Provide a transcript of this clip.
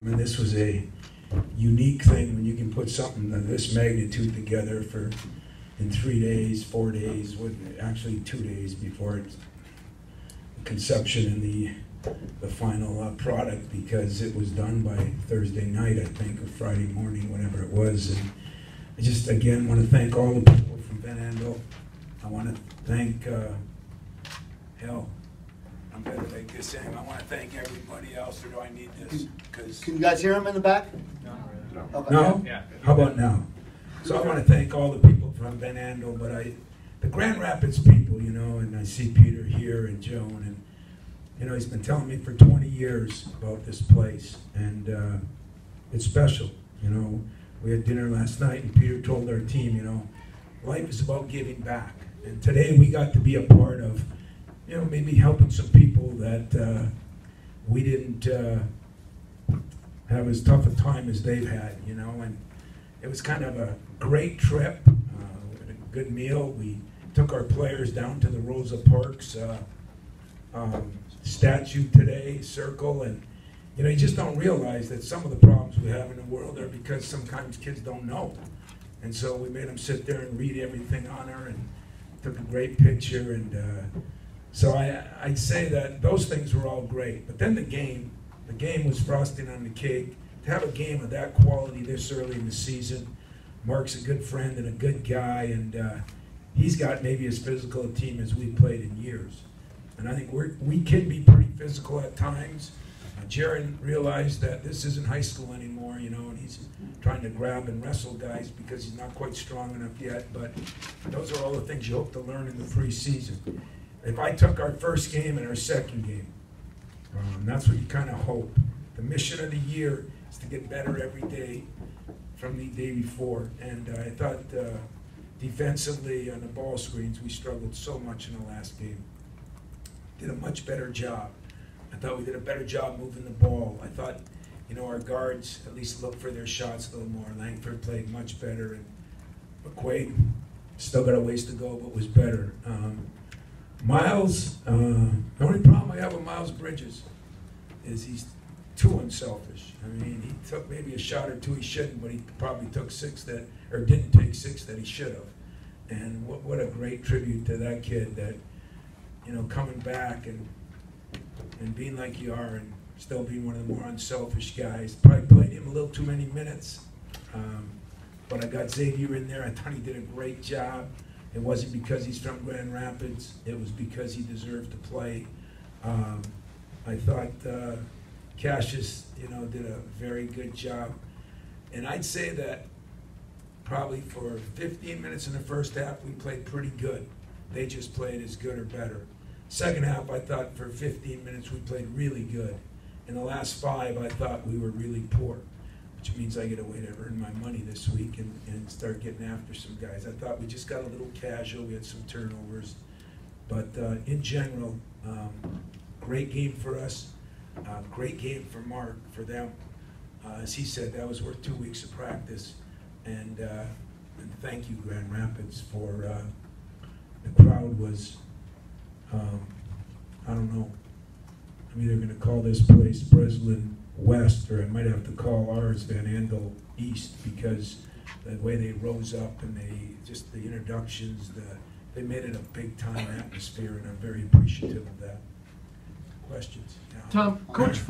I mean, this was a unique thing when you can put something of this magnitude together in 3 days, 4 days, actually 2 days before its conception and the final product, because it was done by Thursday night, I think, or Friday morning, whatever it was. And I just, again, want to thank all the people from Van Andel. I want to thank, I'm going to take this in. I want to thank everybody else, or do I need this? Can you guys hear him in the back? No. Okay. No? Yeah. How about now? So I want to thank all the people from Van Andel, but the Grand Rapids people, and I see Peter here and Joan, and he's been telling me for 20 years about this place, and it's special. We had dinner last night, and Peter told our team, life is about giving back, and today we got to be a part of, maybe helping some people that we didn't have as tough a time as they've had, and it was kind of a great trip. We had a good meal. We took our players down to the Rosa Parks statue today, circle, and you just don't realize that some of the problems we have in the world are because sometimes kids don't know. And so we made them sit there and read everything on her, and took a great picture, and so I'd say that those things were all great. But then the game was frosting on the cake. To have a game of that quality this early in the season, Mark's a good friend and a good guy, and he's got maybe as physical a team as we've played in years. And I think we can be pretty physical at times. Jaron realized that this isn't high school anymore, and he's trying to grab and wrestle guys because he's not quite strong enough yet. But those are all the things you hope to learn in the preseason. If I took our first game and our second game, that's what you kind of hope. The mission of the year is to get better every day from the day before. And I thought defensively on the ball screens, we struggled so much in the last game. Did a much better job. I thought we did a better job moving the ball. I thought, our guards at least looked for their shots a little more. Langford played much better, and McQuaid still got a ways to go, but was better. Miles, the only problem I have with Miles Bridges is he's too unselfish. I mean, he took maybe a shot or two he shouldn't, but he probably took didn't take six that he should have. And what a great tribute to that kid that, coming back and being like you are and still being one of the more unselfish guys. Probably played him a little too many minutes, but I got Xavier in there. I thought he did a great job. It wasn't because he's from Grand Rapids. It was because he deserved to play. I thought Cassius, did a very good job. And I'd say that probably for 15 minutes in the first half, we played pretty good. They just played as good or better. Second half, I thought for 15 minutes we played really good. In the last 5, I thought we were really poor, which means I get a way to earn my money this week and start getting after some guys. I thought we just got a little casual. We had some turnovers. But in general, great game for us. Great game for Mark, for them. As he said, that was worth 2 weeks of practice. And thank you, Grand Rapids, for the crowd was, I don't know. I'm either going to call this place Breslin West, or I might have to call ours Van Andel East, because the way they rose up and the introductions, they made it a big time atmosphere, and I'm very appreciative of that. Questions? Yeah. Tom, Coach